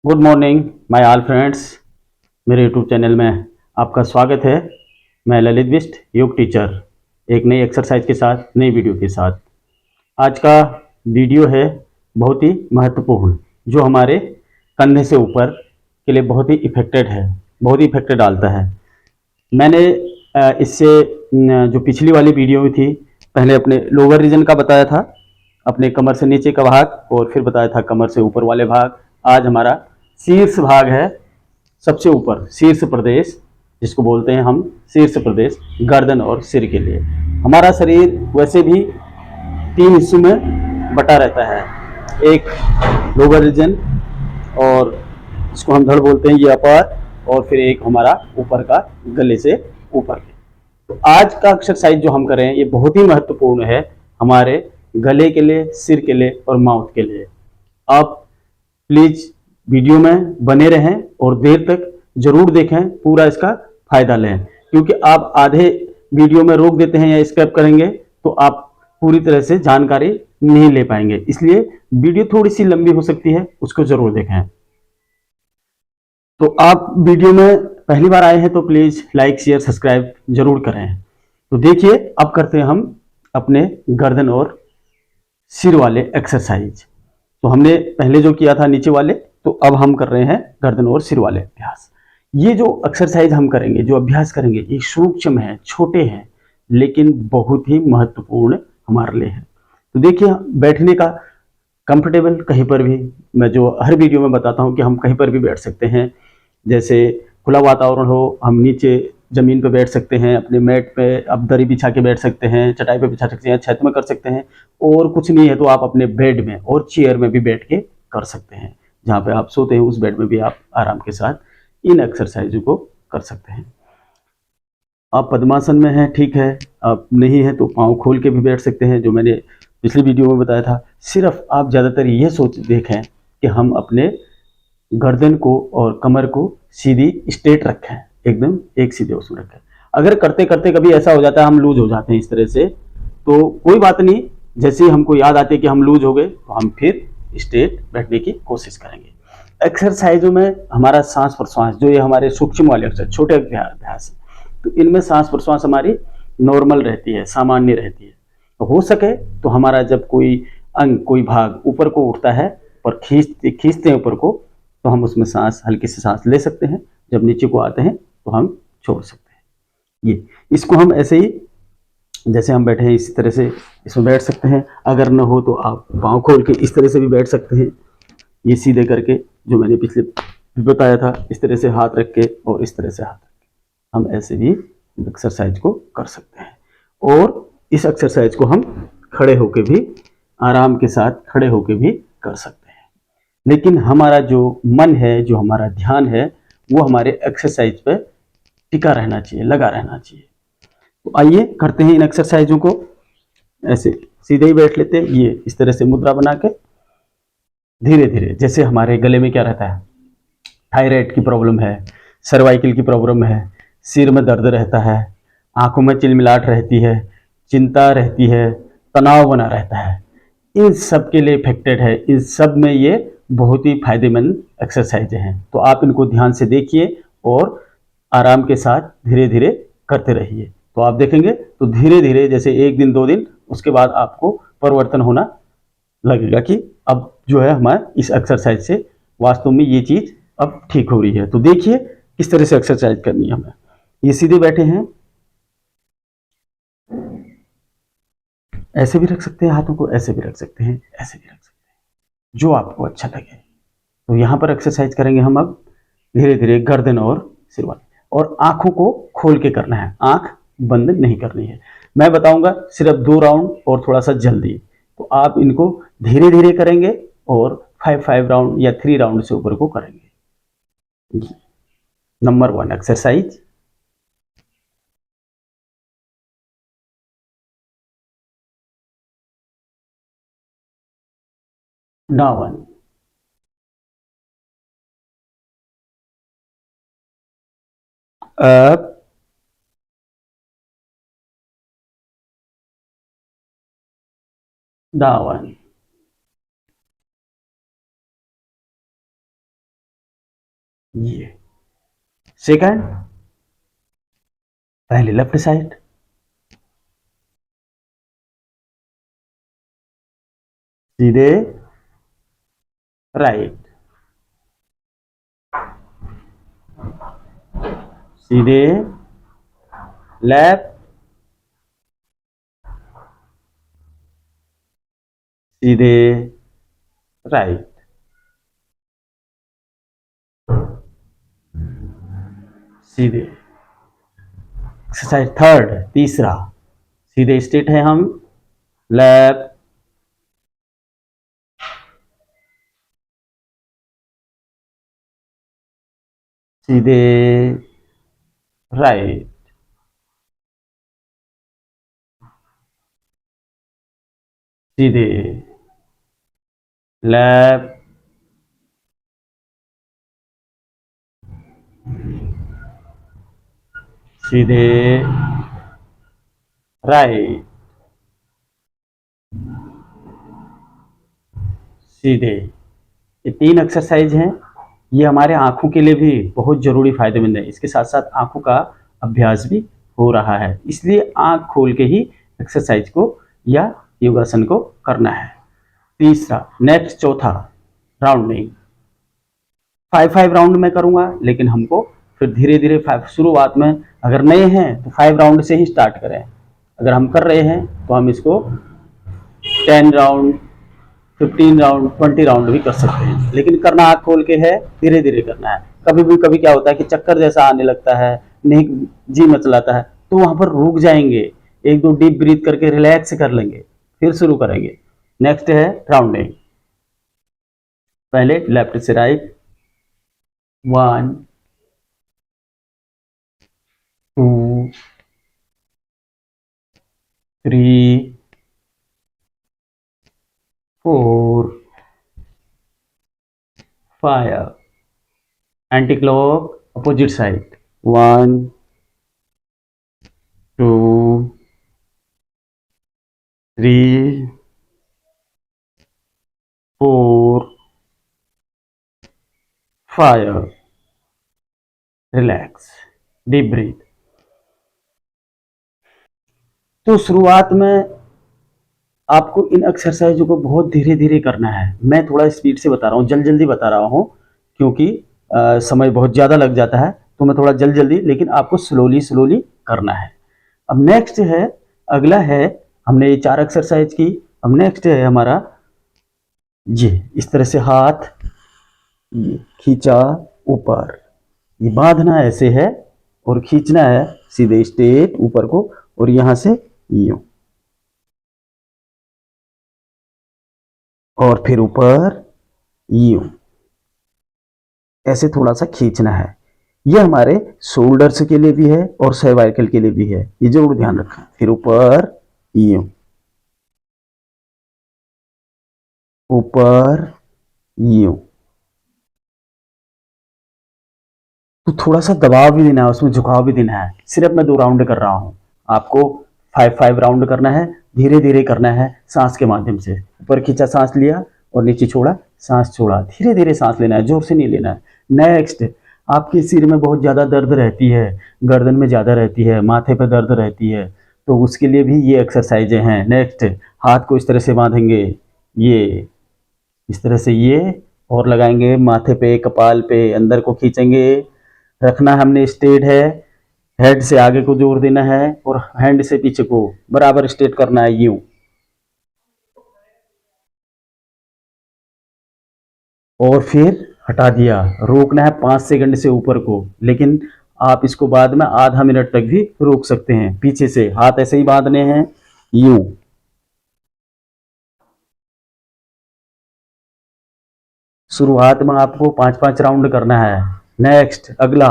Good morning my all friends. मेरे YouTube channel में आपका स्वागत है। मैं ललित बिष्ट, योग टीचर, एक नई एक्सरसाइज के साथ, नई वीडियो के साथ। आज का वीडियो है बहुत ही महत्वपूर्ण, जो हमारे कंधे से ऊपर के लिए बहुत ही इफेक्टेड है, बहुत ही इफेक्टेड डालता है। मैंने इससे जो पिछली वाली वीडियो थी, पहले अपने लोअर रीजन का बताया था, अपने कमर से नीचे का भाग, और फिर बताया था कमर से ऊपर वाले भाग। आज हमारा शीर्ष भाग है, सबसे ऊपर शीर्ष प्रदेश, जिसको बोलते हैं हम शीर्ष प्रदेश, गर्दन और सिर के लिए। हमारा शरीर वैसे भी तीन हिस्सों में बटा रहता है। एक लोअर रीजन, और इसको हम धड़ बोलते हैं, ये अपर, और फिर एक हमारा ऊपर का, गले से ऊपर के। तो आज का एक्सरसाइज जो हम करें ये बहुत ही महत्वपूर्ण है हमारे गले के लिए, सिर के लिए और माउथ के लिए। आप प्लीज वीडियो में बने रहें और देर तक जरूर देखें, पूरा इसका फायदा लें। क्योंकि आप आधे वीडियो में रोक देते हैं या स्किप करेंगे तो आप पूरी तरह से जानकारी नहीं ले पाएंगे। इसलिए वीडियो थोड़ी सी लंबी हो सकती है, उसको जरूर देखें। तो आप वीडियो में पहली बार आए हैं तो प्लीज लाइक शेयर सब्सक्राइब जरूर करें। तो देखिए, अब करते हैं हम अपने गर्दन और सिर वाले एक्सरसाइज। तो हमने पहले जो किया था नीचे वाले, तो अब हम कर रहे हैं गर्दन और सिर वाले अभ्यास। ये जो एक्सरसाइज हम करेंगे, जो अभ्यास करेंगे, ये सूक्ष्म है, छोटे हैं, लेकिन बहुत ही महत्वपूर्ण हमारे लिए है। तो देखिए, बैठने का कंफर्टेबल कहीं पर भी, मैं जो हर वीडियो में बताता हूं कि हम कहीं पर भी बैठ सकते हैं। जैसे खुला वातावरण हो, हम नीचे जमीन पर बैठ सकते हैं, अपने मैट पे आप दरी बिछा के बैठ सकते हैं, चटाई पे बिछा सकते हैं, छत में कर सकते हैं। और कुछ नहीं है तो आप अपने बेड में और चेयर में भी बैठ के कर सकते हैं। जहाँ पे आप सोते हैं उस बेड में भी आप आराम के साथ इन एक्सरसाइजों को कर सकते हैं। आप पद्मासन में हैं, ठीक है। आप नहीं है तो पाँव खोल के भी बैठ सकते हैं, जो मैंने पिछली वीडियो में बताया था। सिर्फ आप ज़्यादातर ये सोच देखें कि हम अपने गर्दन को और कमर को सीधी स्ट्रेट रखें, एकदम एक सीधे उसमें रखें। अगर करते करते कभी ऐसा हो जाता है हम लूज हो जाते हैं इस तरह से, तो कोई बात नहीं। जैसे ही हमको याद आती है कि हम लूज हो गए तो हम फिर स्ट्रेट बैठने की कोशिश करेंगे। एक्सरसाइजों में हमारा सांस प्रश्वास, जो ये हमारे सूक्ष्म वाले एक्सरसाइज, छोटे अभ्यास, तो इनमें सांस प्रश्वास हमारी नॉर्मल रहती है, सामान्य रहती है। तो हो सके तो हमारा जब कोई अंग, कोई भाग ऊपर को उठता है और खींचते खींचते हैं ऊपर को, तो हम उसमें सांस, हल्की सी सांस ले सकते हैं। जब नीचे को आते हैं तो हम छोड़ सकते हैं। ये इसको हम ऐसे ही, जैसे हम बैठे हैं इसी तरह से इसमें बैठ सकते हैं। अगर न हो तो आप पाँव खोल के इस तरह से भी बैठ सकते हैं, ये सीधे करके, जो मैंने पिछले भी बताया था, इस तरह से हाथ रख के और इस तरह से हाथ रख के हम ऐसे भी एक्सरसाइज को कर सकते हैं। और इस एक्सरसाइज को हम खड़े होके भी, आराम के साथ खड़े होके भी कर सकते हैं। लेकिन हमारा जो मन है, जो हमारा ध्यान है, वो हमारे एक्सरसाइज पे टिका रहना चाहिए, लगा रहना चाहिए। तो आइए करते हैं इन एक्सरसाइजों को। ऐसे सीधे ही बैठ लेते हैं, ये इस तरह से मुद्रा बना के धीरे धीरे। जैसे हमारे गले में क्या रहता है, थायराइड की प्रॉब्लम है, सर्वाइकल की प्रॉब्लम है, सिर में दर्द रहता है, आंखों में चिलमिलाट रहती है, चिंता रहती है, तनाव बना रहता है, इन सब के लिए इफेक्टेड है। इन सब में ये बहुत ही फायदेमंद एक्सरसाइज हैं। तो आप इनको ध्यान से देखिए और आराम के साथ धीरे धीरे करते रहिए। तो आप देखेंगे तो धीरे धीरे, जैसे एक दिन, दो दिन, उसके बाद आपको परिवर्तन होना लगेगा कि अब जो है हमारे इस एक्सरसाइज से वास्तव में ये चीज अब ठीक हो रही है। तो देखिए किस तरह से एक्सरसाइज करनी है हमें। ये सीधे बैठे हैं, ऐसे भी रख सकते हैं हाथों को, ऐसे भी रख सकते हैं, ऐसे भी रख सकते हैं, जो आपको अच्छा लगे। तो यहाँ पर एक्सरसाइज करेंगे हम अब धीरे धीरे गर्दन और सिर वाले। और आंखों को खोल के करना है, आंख बंद नहीं करनी है। मैं बताऊंगा सिर्फ 2 राउंड और थोड़ा सा जल्दी। तो आप इनको धीरे धीरे करेंगे और 5 राउंड या 3 राउंड से ऊपर को करेंगे। Number 1 exercise. Down, up, down, ये सेकंड, पहले लेफ्ट साइड, सीधे राइट, सीधे लेफ्ट, सीधे राइट, सीधे। एक्सरसाइज थर्ड, तीसरा, सीधे स्ट्रेट है हम, लेफ्ट, सीधे राइट, सीधे लेफ्ट, सीधे राइट, सीधे। ये तीन एक्सरसाइज हैं। ये हमारे आंखों के लिए भी बहुत जरूरी फायदेमंद है। इसके साथ साथ आंखों का अभ्यास भी हो रहा है, इसलिए आंख खोल के ही एक्सरसाइज को या योगासन को करना है। तीसरा, नेक्स्ट चौथा, राउंडिंग। 5 राउंड में करूंगा, लेकिन हमको फिर धीरे धीरे शुरुआत में अगर नए हैं तो 5 राउंड से ही स्टार्ट करें। अगर हम कर रहे हैं तो हम इसको 10 राउंड, 15 राउंड, 20 राउंड भी कर सकते हैं, लेकिन करना आँख खोल के है, धीरे धीरे करना है। कभी क्या होता है कि चक्कर जैसा आने लगता है, नहीं जी मचलाता है, तो वहां पर रुक जाएंगे, एक दो डीप ब्रीथ करके रिलैक्स कर लेंगे, फिर शुरू करेंगे। नेक्स्ट है राउंडिंग। पहले लेफ्ट से right, 1, 2, 3, 4, 5, anti clock opposite side, 1, 2, 3, 4, 5, relax, deep breath. तो शुरुआत में आपको इन एक्सरसाइजों को बहुत धीरे धीरे करना है। मैं थोड़ा स्पीड से बता रहा हूँ, जल्दी बता रहा हूँ, क्योंकि समय बहुत ज़्यादा लग जाता है, तो मैं थोड़ा जल्दी, लेकिन आपको स्लोली करना है। अब नेक्स्ट है, अगला है, हमने ये 4 एक्सरसाइज की। अब नेक्स्ट है हमारा ये, इस तरह से हाथ ये खींचा ऊपर, ये बांधना ऐसे है और खींचना है सीधे स्ट्रेट ऊपर को, और यहां से यूं, और फिर ऊपर यूं, ऐसे थोड़ा सा खींचना है। ये हमारे शोल्डर्स के लिए भी है और सर्वाइकल के लिए भी है, ये जरूर ध्यान रखना। फिर ऊपर यूं, ऊपर यूं, तो थोड़ा सा दबाव भी देना है, उसमें झुकाव भी देना है। सिर्फ मैं 2 राउंड कर रहा हूं, आपको 5 राउंड करना है, धीरे धीरे करना है, सांस के माध्यम से। ऊपर खींचा, सांस लिया, और नीचे छोड़ा, सांस छोड़ा, धीरे धीरे सांस लेना है, जोर से नहीं लेना है। नेक्स्ट, आपके सिर में बहुत ज़्यादा दर्द रहती है, गर्दन में ज़्यादा रहती है, माथे पे दर्द रहती है, तो उसके लिए भी ये एक्सरसाइजें हैं। नेक्स्ट, हाथ को इस तरह से बांधेंगे, ये इस तरह से, ये और लगाएंगे माथे पे, कपाल पे, अंदर को खींचेंगे, रखना हमने स्ट्रेट है, हेड से आगे को जोर देना है, और हैंड से पीछे को बराबर स्ट्रेट करना है, यूं, और फिर हटा दिया। रोकना है 5 सेकंड से ऊपर को, लेकिन आप इसको बाद में आधा मिनट तक भी रोक सकते हैं। पीछे से हाथ ऐसे ही बांधने हैं, यूं, शुरुआत में आपको 5 राउंड करना है। नेक्स्ट, अगला,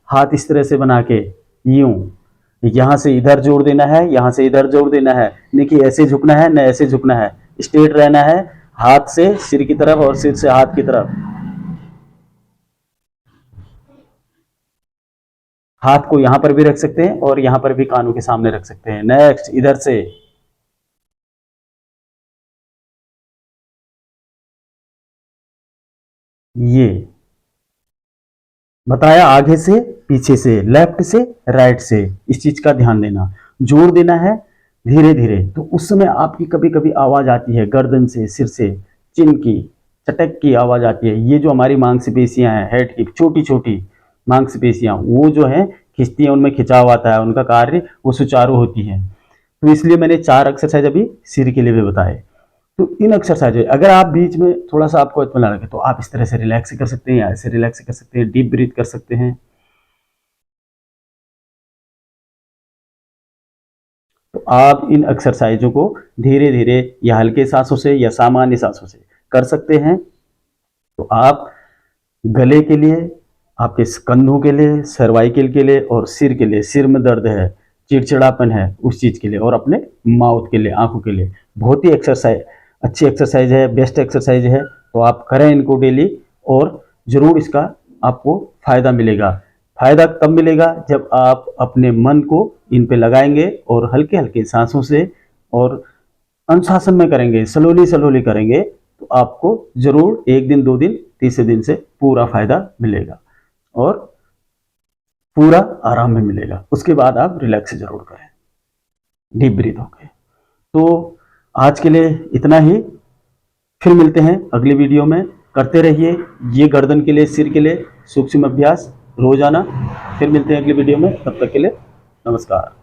हाथ इस तरह से बना के यूं, यहां से इधर जोड़ देना है, यहां से इधर जोड़ देना है, नहीं कि ऐसे झुकना है, न ऐसे झुकना है, स्ट्रेट रहना है, हाथ से सिर की तरफ और सिर से हाथ की तरफ। हाथ को यहां पर भी रख सकते हैं और यहां पर भी कानों के सामने रख सकते हैं। नेक्स्ट, इधर से ये बताया आगे से पीछे से, लेफ्ट से राइट से, इस चीज का ध्यान देना। जोर देना है धीरे धीरे, तो उस समय आपकी कभी कभी आवाज आती है गर्दन से, सिर से, चिन की, चटक की आवाज आती है। ये जो हमारी मांसपेशियां हैं हेड की, छोटी छोटी मांसपेशियां, वो जो है खिंचती हैं, उनमें खिंचाव आता है, उनका कार्य वो सुचारू होती है। तो इसलिए मैंने 4 एक्सरसाइज अभी सिर के लिए भी बताए। तो इन एक्सरसाइज अगर आप बीच में थोड़ा सा आपको इतना लगे तो आप इस तरह से रिलैक्स कर सकते हैं, या ऐसे रिलैक्स कर सकते हैं, डीप ब्रीथ कर सकते हैं। तो आप इन एक्सरसाइजों को धीरे धीरे या हल्के सांसों से या सामान्य सांसों से कर सकते हैं। तो आप गले के लिए, आपके कंधों के लिए, सर्वाइकल के लिए और सिर के लिए, सिर में दर्द है, चिड़चिड़ापन है, उस चीज के लिए, और अपने माउथ के लिए, आंखों के लिए बहुत ही एक्सरसाइज, अच्छी एक्सरसाइज है, बेस्ट एक्सरसाइज है। तो आप करें इनको डेली, और जरूर इसका आपको फायदा मिलेगा। फायदा तब मिलेगा जब आप अपने मन को इन पे लगाएंगे और हल्के हल्के सांसों से और अनुशासन में करेंगे, स्लोली स्लोली करेंगे, तो आपको जरूर 1 दिन 2 दिन तीसरे दिन से पूरा फायदा मिलेगा और पूरा आराम में मिलेगा। उसके बाद आप रिलैक्स जरूर करें, डीप ब्रीथ होके। तो आज के लिए इतना ही, फिर मिलते हैं अगली वीडियो में। करते रहिए ये गर्दन के लिए, सिर के लिए सूक्ष्म अभ्यास रोजाना। फिर मिलते हैं अगली वीडियो में, तब तक के लिए नमस्कार।